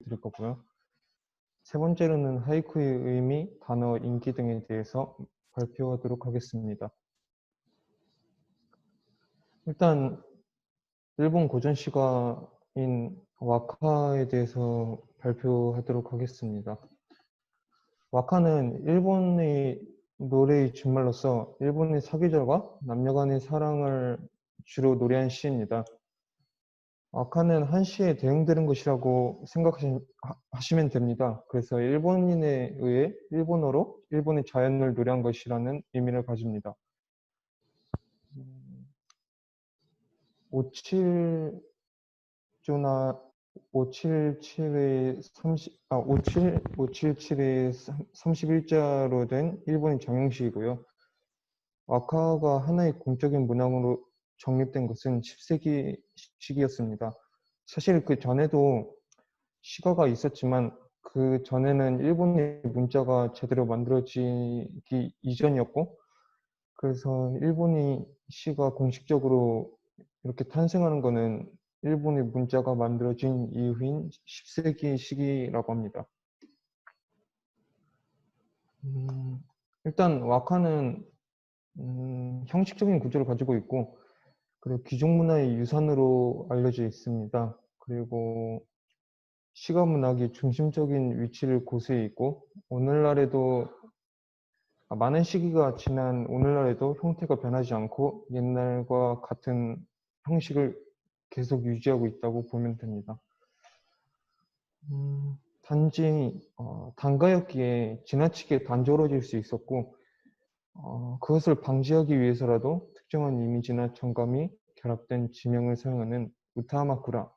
드릴 거고요. 세 번째로는 하이쿠의 의미, 단어, 인기 등에 대해서 발표하도록 하겠습니다. 일단 일본 고전 시가인 와카에 대해서 발표하도록 하겠습니다. 와카는 일본의 노래의 준말로서 일본의 사계절과 남녀 간의 사랑을 주로 노래한 시입니다. 와카는 한 시에 대응되는 것이라고 생각하시면 됩니다. 그래서 일본인에 의해 일본어로 일본의 자연을 노래한 것이라는 의미를 가집니다. 57조나 577의 31자로 된 일본의 정형시이고요. 와카가 하나의 공적인 문항으로 정립된 것은 10세기 시기였습니다. 사실 그 전에도 시가가 있었지만 그 전에는 일본의 문자가 제대로 만들어지기 이전이었고, 그래서 일본이 시가 공식적으로 이렇게 탄생하는 것은 일본의 문자가 만들어진 이후인 10세기 시기라고 합니다. 일단 와카는 형식적인 구조를 가지고 있고, 그리고 귀족 문화의 유산으로 알려져 있습니다. 그리고 시가 문학이 중심적인 위치를 고수해 있고, 오늘날에도 많은 시기가 지난 오늘날에도 형태가 변하지 않고 옛날과 같은 형식을 계속 유지하고 있다고 보면 됩니다. 단지 단가였기에 지나치게 단조로워질 수 있었고, 그것을 방지하기 위해서라도 특정한 이미지나 정감이 결합된 지명을 사용하는 우타마쿠라,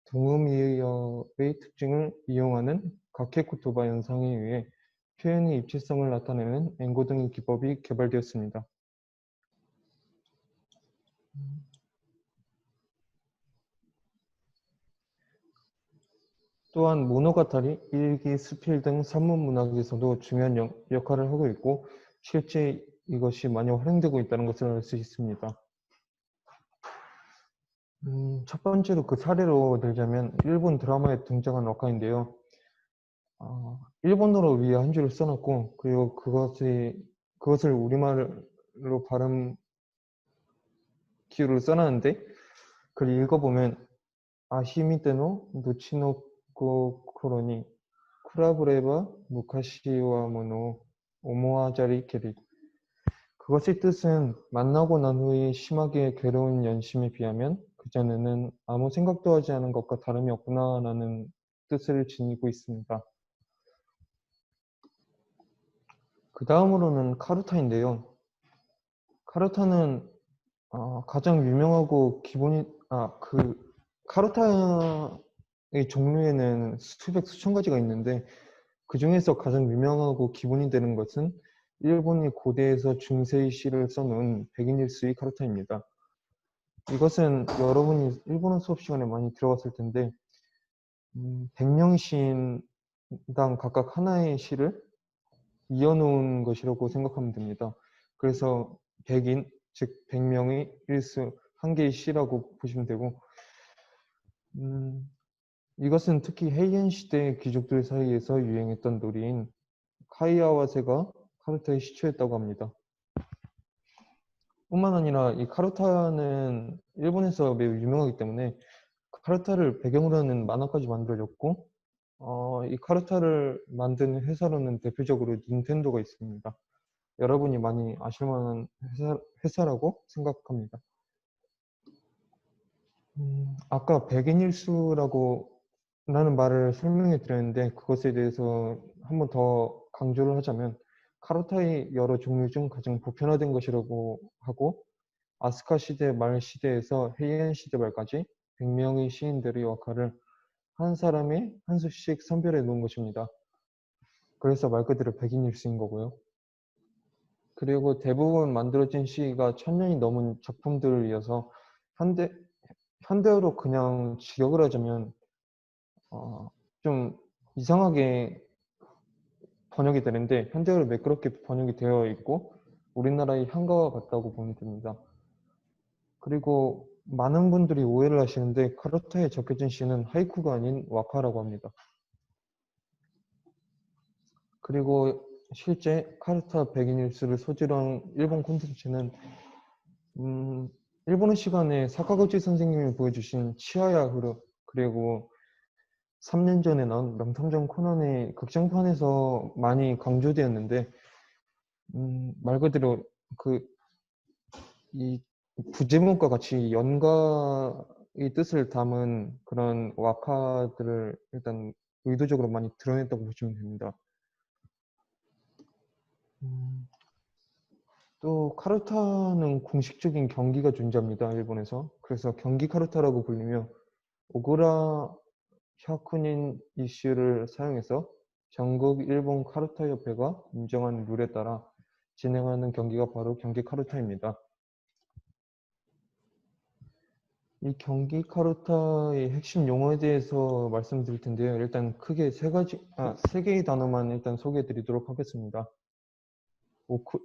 동음이어의 특징을 이용하는 가케쿠토바 현상에 의해 표현의 입체성을 나타내는 엔고등의 기법이 개발되었습니다. 또한 모노가타리, 일기, 수필 등 산문 문학에서도 중요한 역할을 하고 있고, 실제 이것이 많이 활용되고 있다는 것을 알 수 있습니다. 첫 번째로 그 사례로 들자면 일본 드라마에 등장한 와카인데요. 일본어로 위에 한 줄을 써놨고, 그리고 그것을 우리말로 발음 기호를 써놨는데, 그걸 읽어보면 아히미테노 누치노코 코로니 쿠라브레바 무카시와 모노 오모아자리 게리, 그것의 뜻은 만나고 난 후에 심하게 괴로운 연심에 비하면 그전에는 아무 생각도 하지 않은 것과 다름이 없구나라는 뜻을 지니고 있습니다. 그 다음으로는 카루타인데요. 카루타는 가장 유명하고 카루타의 종류에는 수천 가지가 있는데, 그 중에서 가장 유명하고 기본이 되는 것은 일본이 고대에서 중세의 시를 써놓은 백인일수의 카루타입니다. 이것은 여러분이 일본어 수업 시간에 많이 들어봤을 텐데, 100명의 시인당 각각 하나의 시를 이어놓은 것이라고 생각하면 됩니다. 그래서 백인, 즉 100명의 일수, 한 개의 시라고 보시면 되고, 이것은 특히 헤이엔 시대 귀족들 사이에서 유행했던 놀이인 카이아와세가 카루타의 시초였다고 합니다. 뿐만 아니라 이 카루타는 일본에서 매우 유명하기 때문에 카루타를 배경으로 하는 만화까지 만들어졌고, 이 카루타를 만든 회사로는 대표적으로 닌텐도가 있습니다. 여러분이 많이 아실 만한 회사라고 생각합니다. 아까 백인일수라고 라는 말을 설명해 드렸는데, 그것에 대해서 한 번 더 강조를 하자면 카루타의 여러 종류 중 가장 보편화된 것이라고 하고, 아스카 시대 말 시대에서 헤이엔 시대 말까지 100명의 시인들의 역할을 한 사람의 한 수씩 선별해 놓은 것입니다. 그래서 말 그대로 백인일수인 거고요. 그리고 대부분 만들어진 시가 1000년이 넘은 작품들이어서 현대어로 그냥 직역을 하자면 좀 이상하게 번역이 되는데, 현대어로 매끄럽게 번역이 되어 있고 우리나라의 한가와 같다고 보면 됩니다. 그리고 많은 분들이 오해를 하시는데 카르타에 적혀진 시는 하이쿠가 아닌 와카라고 합니다. 그리고 실제 카르타 백인일수를 소재로 한 일본 콘텐츠는 일본어 시간에 사카구치 선생님이 보여주신 치아야 흐르 그리고 3년 전에 나온 명탐정 코난의 극장판에서 많이 강조되었는데 말 그대로 그 이 부제목과 같이 연가의 뜻을 담은 그런 와카들을 일단 의도적으로 많이 드러냈다고 보시면 됩니다. 또 카르타는 공식적인 경기가 존재합니다. 일본에서. 그래서 경기 카르타라고 불리며 오그라 샤쿠닌 이슈를 사용해서 전국 일본 카르타 협회가 인정한 룰에 따라 진행하는 경기가 바로 경기 카르타입니다. 이 경기 카르타의 핵심 용어에 대해서 말씀드릴 텐데요. 일단 크게 세 개의 단어만 일단 소개해 드리도록 하겠습니다.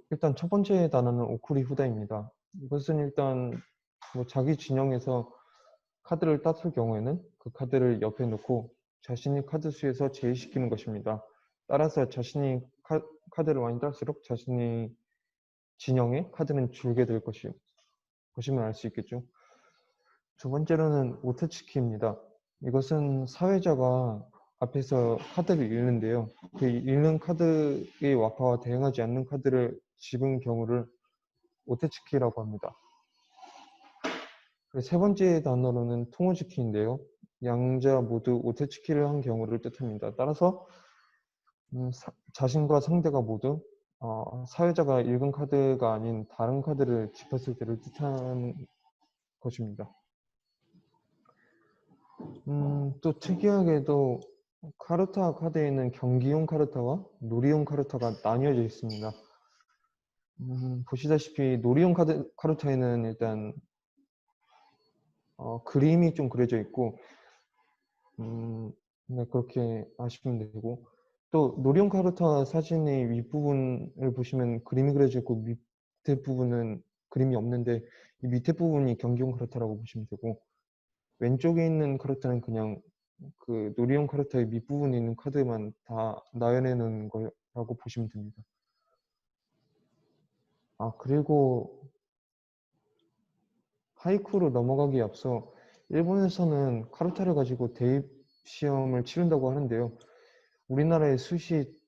일단 첫 번째 단어는 오쿠리 후다입니다. 이것은 일단 뭐 자기 진영에서 카드를 땄을 경우에는 그 카드를 옆에 놓고 자신이 카드 수에서 제외시키는 것입니다. 따라서 자신이 카드를 많이 딸수록 자신이 진영에 카드는 줄게 될 것임을 알 수 있겠죠. 두 번째로는 오테츠키입니다. 이것은 사회자가 앞에서 카드를 읽는데요. 그 읽는 카드의 와파와 대응하지 않는 카드를 집은 경우를 오테츠키라고 합니다. 세 번째 단어로는 토모즈키인데요. 양자 모두 오테츠키를 한 경우를 뜻합니다. 따라서 자신과 상대가 모두 사회자가 읽은 카드가 아닌 다른 카드를 짚었을 때를 뜻하는 것입니다. 또 특이하게도 카르타 카드에는 경기용 카르타와 놀이용 카르타가 나뉘어져 있습니다. 보시다시피 놀이용 카르타에는 일단 그림이 좀 그려져 있고 네, 그렇게 아시면 되고 또 놀이용 카르타 사진의 윗부분을 보시면 그림이 그려져 있고 밑에 부분은 그림이 없는데 이 밑에 부분이 경기용 카르타라고 보시면 되고 왼쪽에 있는 카르타는 그냥 그 놀이용 카르타의 밑부분에 있는 카드만 다 나열해 놓은 거라고 보시면 됩니다. 그리고 하이쿠로 넘어가기에 앞서 일본에서는 카르타를 가지고 대입 시험을 치른다고 하는데요. 우리나라의 수시,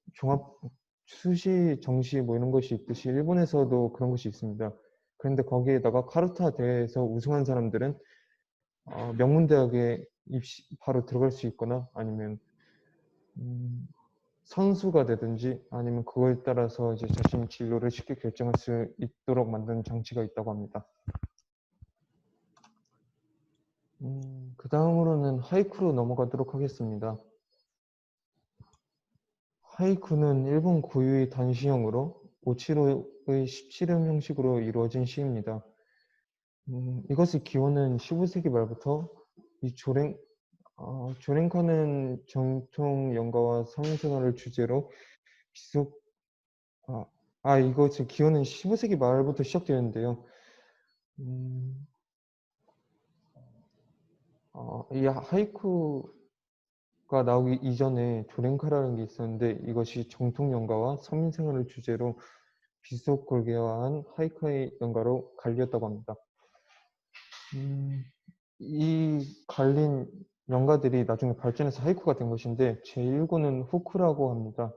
정시 뭐 이런 것이 있듯이 일본에서도 그런 것이 있습니다. 그런데 거기에다가 카르타 대회에서 우승한 사람들은 명문대학에 바로 들어갈 수 있거나 아니면 선수가 되든지 아니면 그거에 따라서 이제 자신의 진로를 쉽게 결정할 수 있도록 만든 장치가 있다고 합니다. 그 다음으로는 하이쿠로 넘어가도록 하겠습니다. 하이쿠는 일본 고유의 단시형으로 오치로의 17음 형식으로 이루어진 시입니다. 이것의 기원은 15세기 말부터 이 조랭카는 정통 연가와 사회생활을 주제로 비속 이것의 기원은 15세기 말부터 시작되었는데요. 이 하이쿠가 나오기 이전에 조랭카라는 게 있었는데 이것이 정통 연가와 서민생활을 주제로 비속 골개화한 하이쿠의 연가로 갈렸다고 합니다. 이 갈린 연가들이 나중에 발전해서 하이쿠가 된 것인데 제1구는 후쿠라고 합니다.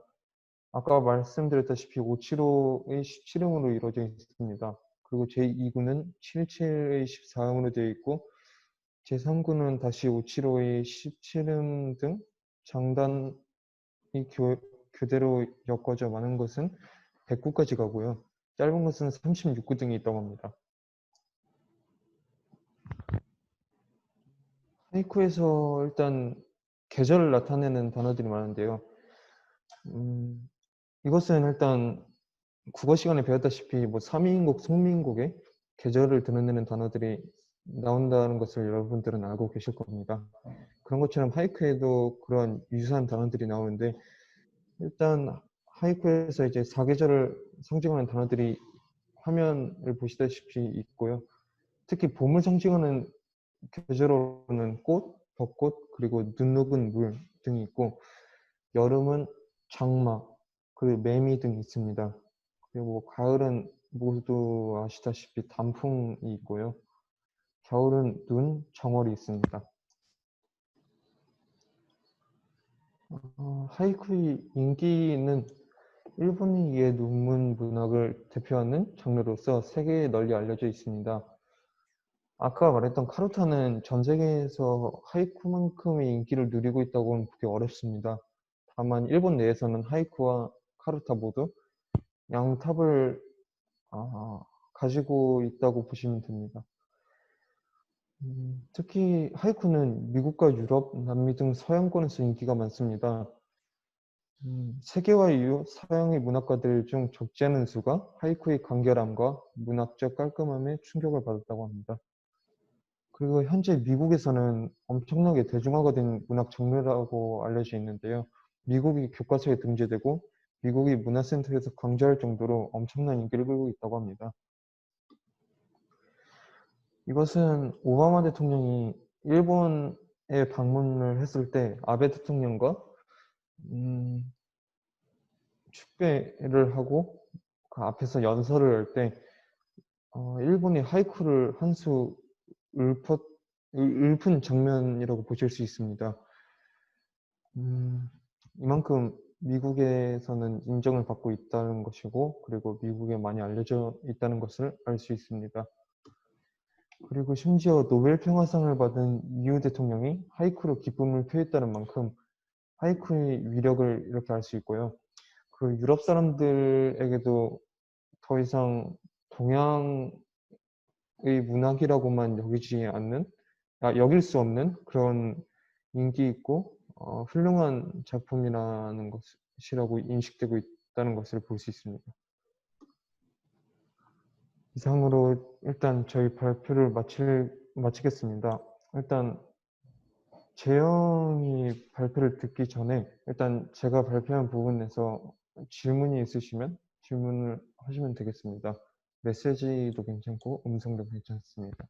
아까 말씀드렸다시피 575의 17음으로 이루어져 있습니다. 그리고 제2구는 77의 14음으로 되어 있고 제3구는 다시 575의 17음 등 장단이 교대로 엮어져 많은 것은 100구까지 가고요. 짧은 것은 36구 등이 있다고 합니다. 하이쿠에서 일단 계절을 나타내는 단어들이 많은데요. 이것은 일단 국어 시간에 배웠다시피 뭐 3인국, 송민국의 계절을 드러내는 단어들이 나온다는 것을 여러분들은 알고 계실 겁니다. 그런 것처럼 하이쿠에도 그런 유사한 단어들이 나오는데 일단 하이쿠에서 이제 사계절을 상징하는 단어들이 화면을 보시다시피 있고요. 특히 봄을 상징하는 계절로는 꽃, 벚꽃, 그리고 눈 녹은 물 등이 있고 여름은 장마, 그리고 매미 등이 있습니다. 그리고 가을은 모두 아시다시피 단풍이 있고요. 겨울은 눈, 정월이 있습니다. 하이쿠의 인기는 일본이 이에 논문 문학을 대표하는 장르로서 세계에 널리 알려져 있습니다. 아까 말했던 카루타는 전 세계에서 하이쿠만큼의 인기를 누리고 있다고는 보기 어렵습니다. 다만 일본 내에서는 하이쿠와 카루타 모두 양탑을 가지고 있다고 보시면 됩니다. 특히 하이쿠는 미국과 유럽, 남미 등 서양권에서 인기가 많습니다. 세계화 이후 서양의 문학가들 중 적지 않은 수가 하이쿠의 간결함과 문학적 깔끔함에 충격을 받았다고 합니다. 그리고 현재 미국에서는 엄청나게 대중화가 된 문학 장르라고 알려져 있는데요. 미국이 교과서에 등재되고 미국의 문화센터에서 강좌할 정도로 엄청난 인기를 끌고 있다고 합니다. 이것은 오바마 대통령이 일본에 방문을 했을 때 아베 대통령과 축배를 하고 그 앞에서 연설을 할 때 일본이 하이쿠를 한 수 읊은 장면이라고 보실 수 있습니다. 이만큼 미국에서는 인정을 받고 있다는 것이고 그리고 미국에 많이 알려져 있다는 것을 알 수 있습니다. 그리고 심지어 노벨 평화상을 받은 이유 대통령이 하이쿠로 기쁨을 표했다는 만큼 하이쿠의 위력을 이렇게 알 수 있고요. 그 유럽 사람들에게도 더 이상 동양의 문학이라고만 여길 수 없는 그런 인기 있고 훌륭한 작품이라는 것이라고 인식되고 있다는 것을 볼 수 있습니다. 이상으로 일단 저희 발표를 마치겠습니다. 일단 재영이 발표를 듣기 전에 일단 제가 발표한 부분에서 질문이 있으시면 질문을 하시면 되겠습니다. 메시지도 괜찮고 음성도 괜찮습니다.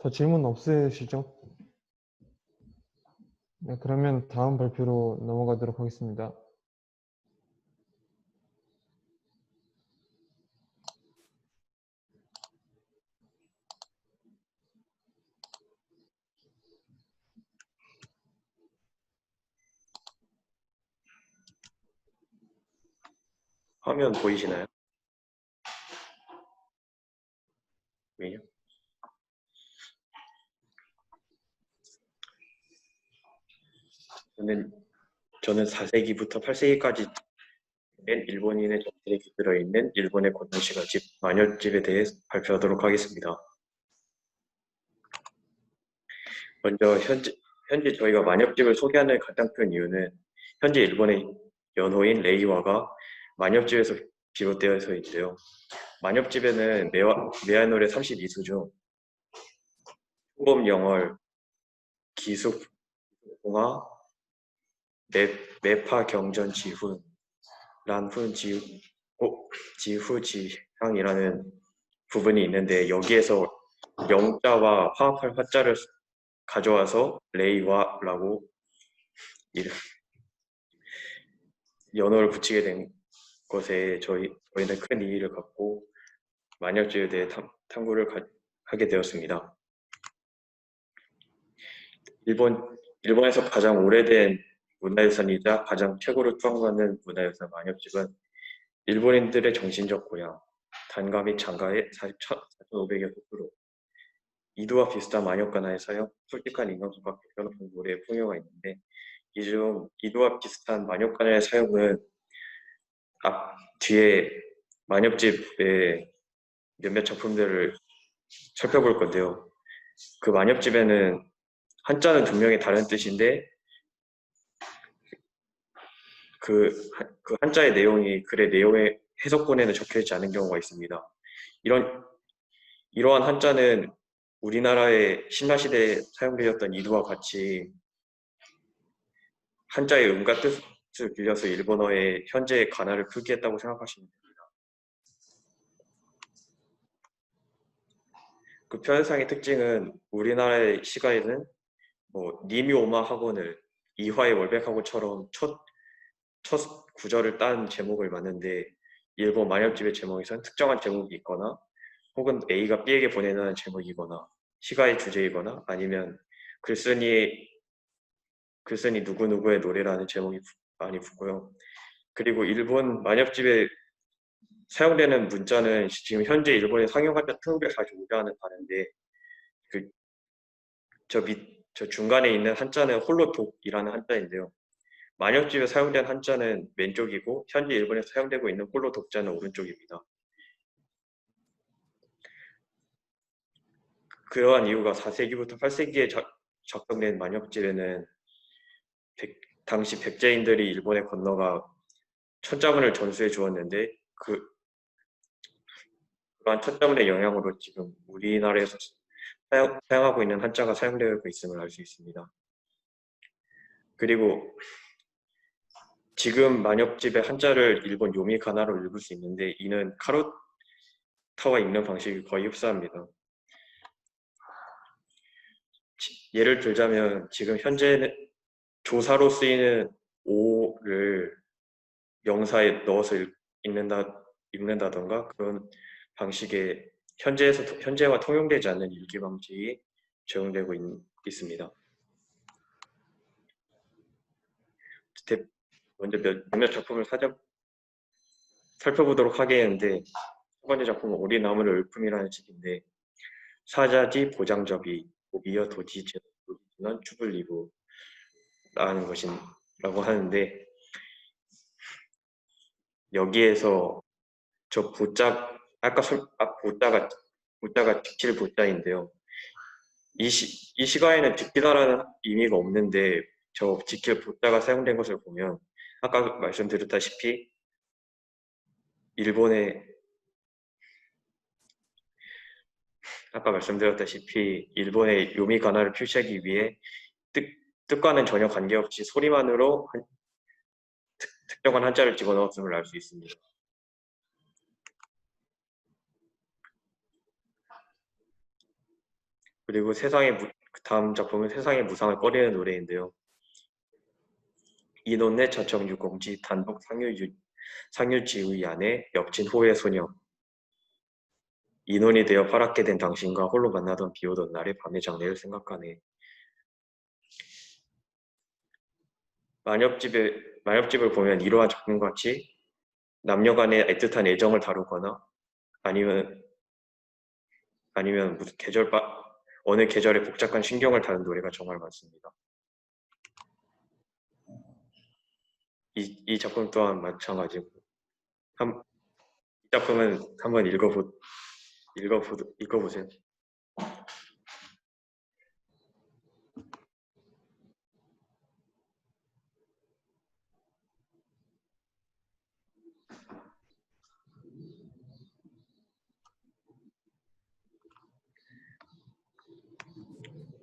더 질문 없으시죠? 네, 그러면 다음 발표로 넘어가도록 하겠습니다. 화면 보이시나요? 왜요? 저는 4세기부터 8세기까지 일본인의 정신이 깃들어 있는 일본의 고전시가집 마녀집에 대해 발표하도록 하겠습니다. 먼저 현재 저희가 마녀집을 소개하는 가장 큰 이유는 현재 일본의 연호인 레이와가 마녀집에서 비롯되어서인데요. 마녀집에는 매화노래 32수 중 초범영월, 기숙공화, 매파경전 지후지향이라는 부분이 있는데 여기에서 영자와 화합할 화자를 가져와서 레이와라고 연호를 붙이게 된 것에 저희는 큰 이의를 갖고 만역주의에 대해 탐구를 하게 되었습니다. 일본에서 가장 오래된 문화유산이자 가장 최고로 추앙받는 문화유산 만역집은 일본인들의 정신적 고향, 단가 및 장가의 4,500여 호수로 이두와 비슷한 만역가나의 사역, 솔직한 인간관계 표현하는 노래의 풍요가 있는데 이 중 이두와 비슷한 만역가나의 사역은 뒤에 만역집의 몇몇 작품들을 살펴볼 건데요. 그 만역집에는 한자는 분명히 다른 뜻인데 그 한자의 내용이 글의 내용의 해석본에는 적혀있지 않은 경우가 있습니다. 이러한 한자는 우리나라의 신라시대에 사용되었던 이두와 같이 한자의 음과 뜻을 빌려서 일본어의 현재의 가나를 표기했다고 생각하시면 됩니다. 그 표현상의 특징은 우리나라의 시가에는 니미오마 학원을 이화의 월백학원처럼 첫 구절을 딴 제목을 맞는데 일본 만역집의 제목에선 특정한 제목이 있거나 혹은 A가 B에게 보내는 제목이거나 시가의 주제이거나 아니면 글쓴이 누구누구의 노래라는 제목이 많이 붙고요. 그리고 일본 만역집에 사용되는 문자는 지금 현재 일본의 상용 한자 1945자와는 다른데 저 중간에 있는 한자는 홀로독이라는 한자인데요. 만역집에 사용된 한자는 왼쪽이고 현재 일본에서 사용되고 있는 홀로독자는 오른쪽입니다. 그러한 이유가 4세기부터 8세기에 작성된 만역집에는 당시 백제인들이 일본에 건너가 천자문을 전수해 주었는데 그러한 천자문의 영향으로 지금 우리나라에서 사용하고 있는 한자가 사용되고 있음을 알 수 있습니다. 그리고 지금 만역집의 한자를 일본 요미가나로 읽을 수 있는데 이는 카루타와 읽는 방식이 거의 흡사합니다. 예를 들자면 지금 현재는 조사로 쓰이는 오를 명사에 넣어서 읽는다던가 그런 방식의 현재와 통용되지 않는 읽기 방식이 적용되고 있습니다. 먼저 몇몇 작품을 살펴보도록 하겠는데 첫 번째 작품은 오리나무의 을품이라는 책인데 사자지 보장접이 오비어 도지는 추불리부 라는 것이라고 하는데 여기에서 저 보자 아까 보자가 직칠 보자인데요. 이 시가에는 직기다라는 의미가 없는데 저 직킬 보자가 사용된 것을 보면 아까 말씀드렸다시피 일본의 요미가나를 표시하기 위해 뜻과는 전혀 관계없이 소리만으로 특정한 한자를 집어넣었음을 알 수 있습니다. 그리고 다음 작품은 세상의 무상을 꺼리는 노래인데요. 이논내 저청유공지 단독 상유지의 안에 엽진 호의 소녀 인원이 되어 파랗게 된 당신과 홀로 만나던 비오던 날의 밤의 장래를 생각하네. 만엽집을 보면 이러한 작품같이 남녀간의 애틋한 애정을 다루거나 아니면 무슨 어느 계절의 복잡한 신경을 다룬 노래가 정말 많습니다. 이 작품 또한 마찬가지고 한, 이 작품은 한번 읽어보세요.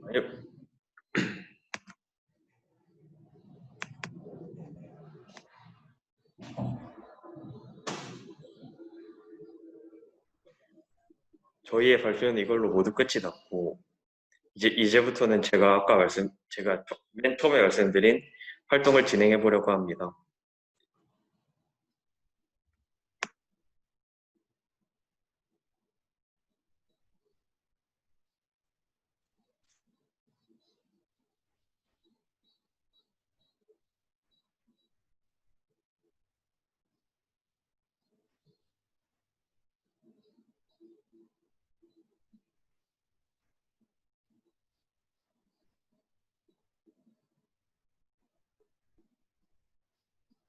아니요, 저희의 발표는 이걸로 모두 끝이 났고, 이제부터는 제가 맨 처음에 말씀드린 활동을 진행해 보려고 합니다.